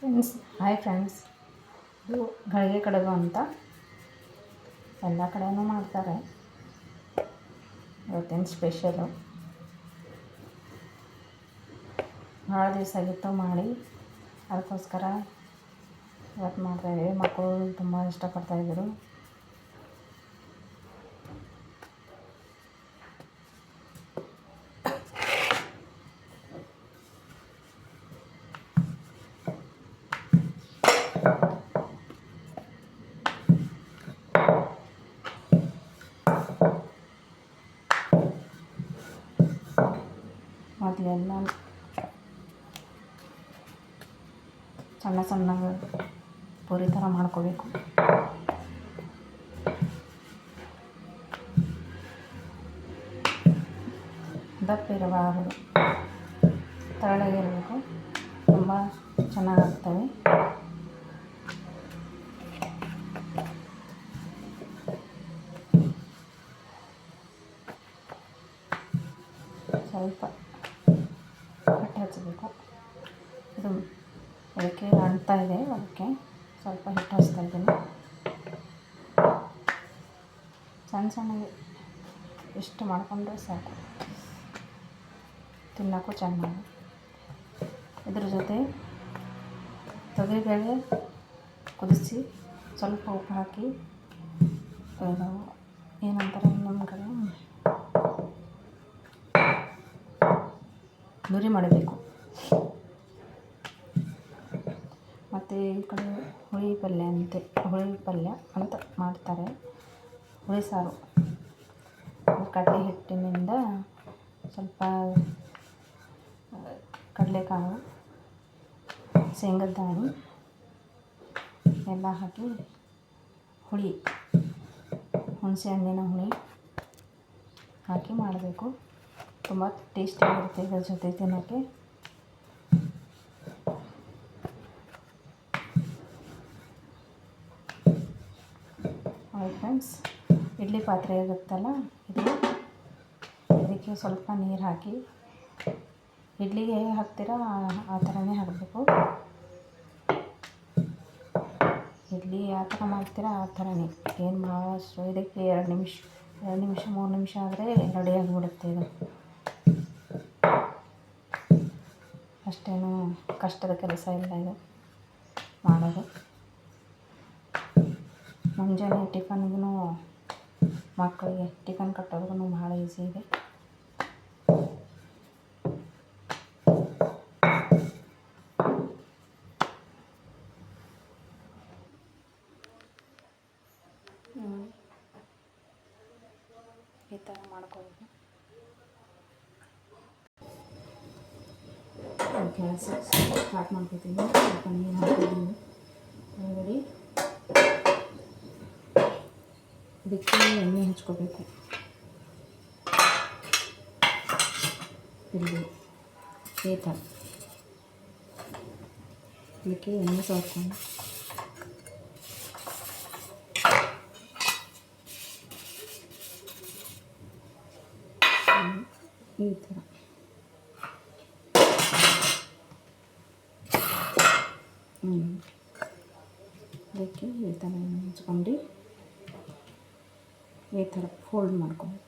Friends, hi friends. ಇದು ಗಳಿಗೆ ಕಡುಬು ಅಂತ ಎಲ್ಲ ಕಡೆಯೂ ಮಾಡ್ತಾರೆ. ಇವತ್ತಿನ ಸ್ಪೆಷಲು. ಭಾಳ ದಿವಸ ಆಗಿತ್ತು ಮಾಡಿ, ಅದಕ್ಕೋಸ್ಕರ ಇವತ್ತು ಮಾಡ್ತಾಯಿದ್ದೀವಿ. ಮಕ್ಕಳು ತುಂಬ ಇಷ್ಟಪಡ್ತಾಯಿದ್ರು. ಮೊದಲೆಲ್ಲ ಸಣ್ಣ ಸಣ್ಣ ಪೂರಿ ಥರ ಮಾಡ್ಕೋಬೇಕು. ದಪ್ಪ ಇರಬಾರದು, ತೆಳ್ಳಗಿರಬೇಕು. ತುಂಬ ಚೆನ್ನಾಗಾಗ್ತವೆ. ಸ್ವಲ್ಪ ಹಿಟ್ಟು ಹಚ್ಚಬೇಕು. ಇದು ಅದಕ್ಕೆ ಅಂಟ್ತಾ ಇದೆ, ಅದಕ್ಕೆ ಸ್ವಲ್ಪ ಹಿಟ್ಟು ಹಚ್ತಾ ಇದ್ದೀನಿ. ಸಣ್ಣ ಸಣ್ಣಗೆ ಇಷ್ಟು ಮಾಡಿಕೊಂಡ್ರೆ ಸಾಕು, ತಿನ್ನೋಕ್ಕೂ ಚೆನ್ನಾಗಿ. ಇದ್ರ ಜೊತೆ ತೊಗರಿಬೇಳೆ ಕುದಿಸಿ ಸ್ವಲ್ಪ ಉಪ್ಪು ಹಾಕಿ, ಏನಂತಾರೆ ನಮ್ಮ ಕಡೆ ನುರಿ ಮಾಡಬೇಕು. ಮತ್ತು ಈ ಕಡೆ ಹುಳಿ ಪಲ್ಯ ಅಂತ ಮಾಡ್ತಾರೆ. ಹುಳಿ ಸಾರು ಕಡಲೆ ಹಿಟ್ಟಿನಿಂದ ಸ್ವಲ್ಪ ಕಡಲೆಕಾಳು, ಶೇಂಗದ ದಾಣಿ ಎಲ್ಲ ಹಾಕಿ ಹುಣಸೆ ಹಣ್ಣಿನ ಹುಳಿ ಹಾಕಿ ಮಾಡಬೇಕು. ತುಂಬ ಟೇಸ್ಟಿಯಾಗಿರುತ್ತೆ ಇದರ ಜೊತೆ ತಿನ್ನೋಕ್ಕೆ. ಫ್ರೆಂಡ್ಸ್, ಇಡ್ಲಿ ಪಾತ್ರೆ ಇರುತ್ತಲ್ಲ, ಇದಕ್ಕೆ ಸ್ವಲ್ಪ ನೀರು ಹಾಕಿ, ಇಡ್ಲಿಗೆ ಹೇಗೆ ಹಾಕ್ತೀರಾ ಆ ಥರನೇ ಹಾಕಬೇಕು. ಇಡ್ಲಿ ಯಾವ ಥರ ಮಾಡ್ತೀರಾ ಆ ಥರನೇ. ಏನು ಮಾಡೋಷ್ಟು ಇದಕ್ಕೆ 2 ನಿಮಿಷ 3 ನಿಮಿಷ ಆದರೆ ರೆಡಿ ಆಗಿಬಿಡುತ್ತೆ. ಇದು ಅಷ್ಟೇನು ಕಷ್ಟದ ಕೆಲಸ ಇಲ್ಲ ಇದು ಮಾಡೋದು. ಮುಂಜಾನೆ ಟಿಫನ್ಗೂ ಮಕ್ಕಳಿಗೆ ಟಿಫನ್ ಕಟ್ಟೋದ್ರೂ ಭಾಳ ಈಸಿ ಇದೆ. ಈ ಥರ ಮಾಡ್ಕೋಬೇಕು. ಗ್ಯಾಸ್ ಸ್ಟಾರ್ಟ್ ಮಾಡ್ಕೊತೀನಿ. ಸ್ವಲ್ಪ ನೀರು ಹಾಕಿದ್ದೀನಿ ಒಳಗಡೆ. ಇದಕ್ಕೆ ಎಣ್ಣೆ ಹಚ್ಕೋಬೇಕು. ಇಲ್ಲಿ ಈ ಥರ ಇದಕ್ಕೆ ಎಣ್ಣೆ ಸವರ್ಕೊಂಡು ಈ ಥರ ಅದಕ್ಕೆ ಈ ಥರ ಹಚ್ಕೊಂಡು ಈ ಥರ ಫೋಲ್ಡ್ ಮಾಡ್ಕೊಂಡು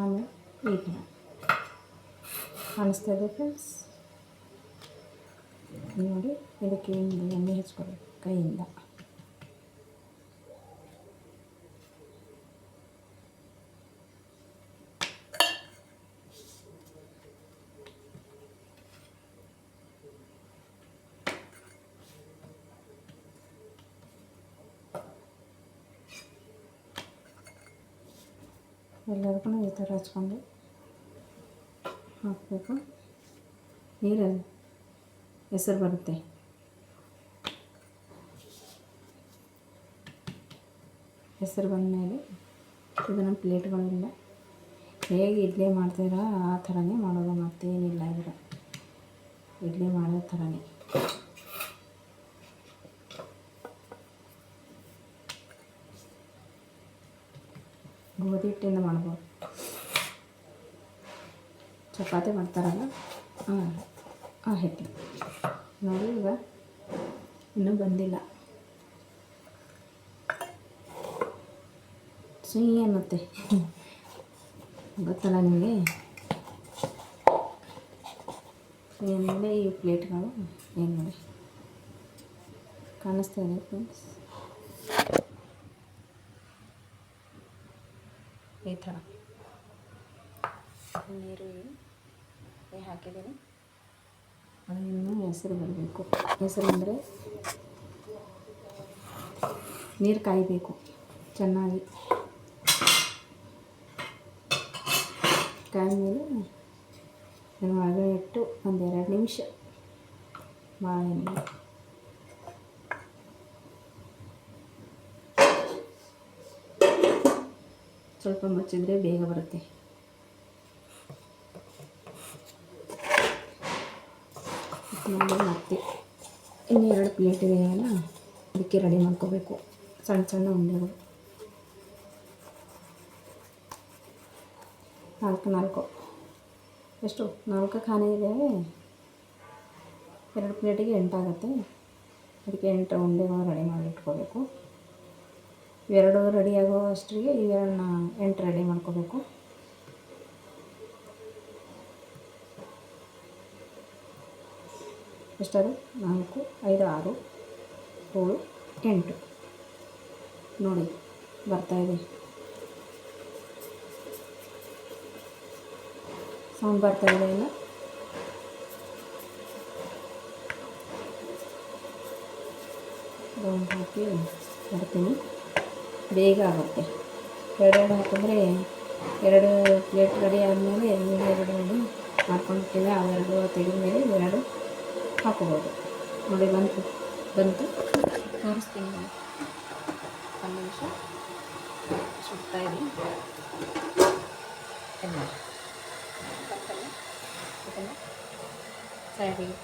ಆಮೇಲೆ ಈ ಥರ ಕಾಣಿಸ್ತಾ ಇದೆ ಫ್ರೆಂಡ್ಸ್ ನೋಡಿ. ಇದಕ್ಕೆ ಎಣ್ಣೆ ಹಚ್ಕೋಬೇಕು ಕೈಯಿಂದ. ಎಲ್ಲದಕ್ಕೂ ಈ ಥರ ಹಚ್ಕೊಂಡು ಹಾಕಬೇಕು. ನೀರು ಹೆಸರು ಬರುತ್ತೆ. ಹೆಸರು ಬಂದಮೇಲೆ ಇದನ್ನು ಪ್ಲೇಟ್ಗಳಿಂದ ಹೇಗೆ ಇಡ್ಲಿ ಮಾಡ್ತೀರಾ ಆ ಥರನೇ ಮಾಡೋದು, ಮತ್ತೇನಿಲ್ಲ. ಇದರ ಇಡ್ಲಿ ಮಾಡೋ ಥರನೇ. ಗೋಧಿ ಹಿಟ್ಟಿಂದ ಮಾಡ್ಬೋದು. ಚಪಾತಿ ಮಾಡ್ತಾರಲ್ಲ ಆ ಹಿಟ್ಟು ನೋಡಿ. ಈಗ ಇನ್ನೂ ಬಂದಿಲ್ಲ. ಸಿಹಿ ಅನ್ನತ್ತೆ ಗೊತ್ತಲ್ಲ ನಿಮಗೆ. ಏನಿಲ್ಲ, ಈ ಪ್ಲೇಟ್ಗಳು ಏನು ನೋಡಿ ಕಾಣಿಸ್ತಾ ಇದೆ ಫ್ರೆಂಡ್ಸ್. ಈ ಥರ ನೀರು ಹಾಕಿದ್ದೀನಿ. ಅದು ಇನ್ನೂ ಹೆಸರು ಬರಬೇಕು. ಹೆಸರು ಅಂದರೆ ನೀರು ಕಾಯಬೇಕು ಚೆನ್ನಾಗಿ. ಕಾದ ಮೇಲೆ ನಾನು ಒಳಗಡೆ ಇಟ್ಟು ಒಂದು 2 ನಿಮಿಷ ಬಾಳೆಹಣ್ಣು ಸ್ವಲ್ಪ ಮುಚ್ಚಿದ್ರೆ ಬೇಗ ಬರುತ್ತೆ. ಮತ್ತೆ ಇನ್ನು 2 ಪ್ಲೇಟ್ ಇದೆಯಲ್ಲ, ಅದಕ್ಕೆ ರೆಡಿ ಮಾಡ್ಕೋಬೇಕು. ಸಣ್ಣ ಸಣ್ಣ ಉಂಡೆಗಳು 4 ಎಷ್ಟು 4 ಖಾನೆ ಇದ್ದಾವೆ. 2 ಪ್ಲೇಟಿಗೆ 8 ಆಗುತ್ತೆ. ಅದಕ್ಕೆ 8 ಉಂಡೆಗಳು ರೆಡಿ ಮಾಡಿಟ್ಕೋಬೇಕು. ಇವೆರಡು ರೆಡಿ ಆಗೋ ಅಷ್ಟರಿಗೆ ಇವೆರಡನ್ನ 8 ರೆಡಿ ಮಾಡ್ಕೋಬೇಕು. ಎಷ್ಟದು 4, 5, 6, 7, 8 ನೋಡಿ ಬರ್ತಾಯಿದೆ. ಸೌಂಡ್ ಬರ್ತಾಯಿದೆ ಇಲ್ಲ? ರೌಂಡ್ ಹಾಕಿ ಬರ್ತೀನಿ. ಬೇಗ ಆಗುತ್ತೆ. 2 ಹಾಕಿದ್ರೆ 2 ಪ್ಲೇಟ್ ರೆಡಿ ಆದಮೇಲೆ 2 ಮಾಡ್ಕೊಂಡಿರ್ತೀವಿ. ಅವೆರಡು ತೆಗೆದ ಮೇಲೆ 2 ಹಾಕೋಬೋದು. ನೋಡಿ ಬಂತು ತೋರಿಸ್ತೀನಿ. ಒಂದು ನಿಮಿಷ ಸುಡ್ತಾಯಿದ್ದೀನಿ. ಎಲ್ಲ ಬಂತಲ್ಲ, ಇದನ್ನು ಸೈಡಿಗೆ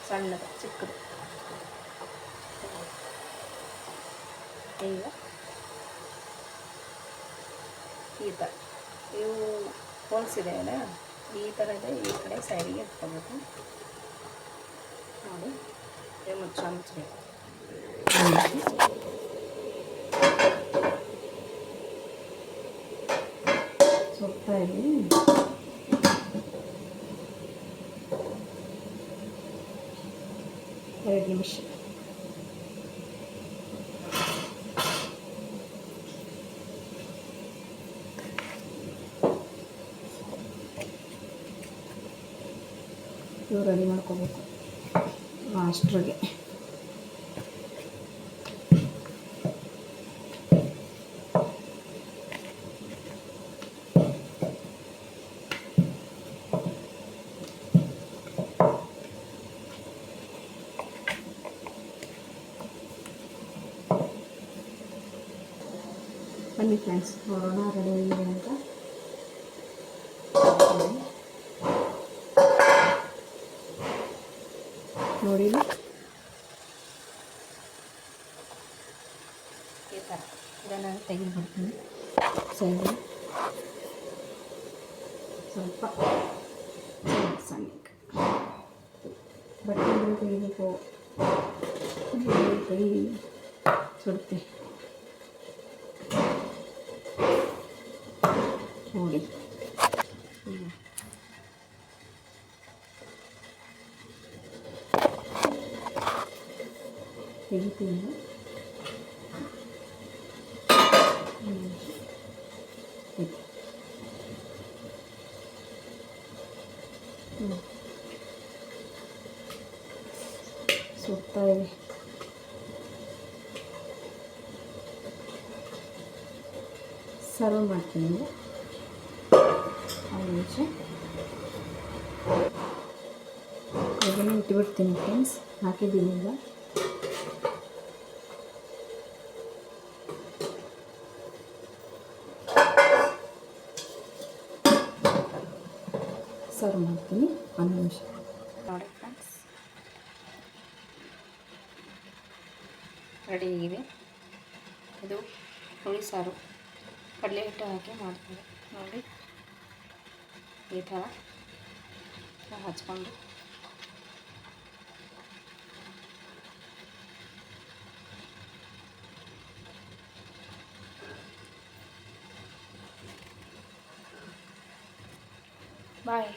ಸಣ್ಣದು ಚಿಕ್ಕದು ಈಗ ಈ ಥರ ಇವು ಹೋಲ್ಸಿದೆ ಅಲ್ಲ, ಈ ಥರ ಇದೆ. ಈ ಕಡೆ ಸೈಡಿಗೆ ಇಟ್ಕೋಬೇಕು ನೋಡಿ. ಮುಚ್ಚಬೇಕು. ಸುಡ್ತಾ ಇದ್ದೀನಿ. 2 ನಿಮಿಷ. ಇವು ರೆಡಿ ಮಾಡ್ಕೋಬೇಕು ಅಷ್ಟರಿಗೆ. ಬನ್ನಿ ಫ್ರೆಂಡ್ಸ್, ನೋಡೋಣ ರೆಡಿ ಆಗಿದೆ ಅಂತ. ನೋಡಿ ಈ ಥರ ಇದನ್ನು ತೆಗೆದುಬಿಡ್ತೀನಿ. ಸೈಡ್ ಸ್ವಲ್ಪ ಸಣ್ಣಕ್ಕೆ ಬಟ್ಟೆ ತೆಗಿಬೇಕು. ಕೈ ಸುಡುತ್ತೆ ನೋಡಿ. ತೆಗಿತೀನಿ. ಸುಡ್ತಾ ಇದೆ. ಸರ್ವ್ ಮಾಡ್ತೀನಿ. 5 ನಿಮಿಷ ಇದನ್ನು ಇಟ್ಬಿಡ್ತೀನಿ ಫ್ರೆಂಡ್ಸ್. ಹಾಕಿದ್ದೀನಿ ಈಗ. ಸರ್ವ್ ಮಾಡ್ತೀನಿ 1 ನಿಮಿಷ ನೋಡಿ ಫ್ರೆಂಡ್ಸ್. ರೆಡಿ ಆಗಿದೆ. ಇದು ಹುಳಿ ಸಾರು ಕಡಲೆ ಹಿಟ್ಟು ಹಾಕಿ ಮಾಡ್ತೀವಿ ನೋಡಿ. ಈ ಥರ ಹಚ್ಕೊಂಡು ಬಾಯ್.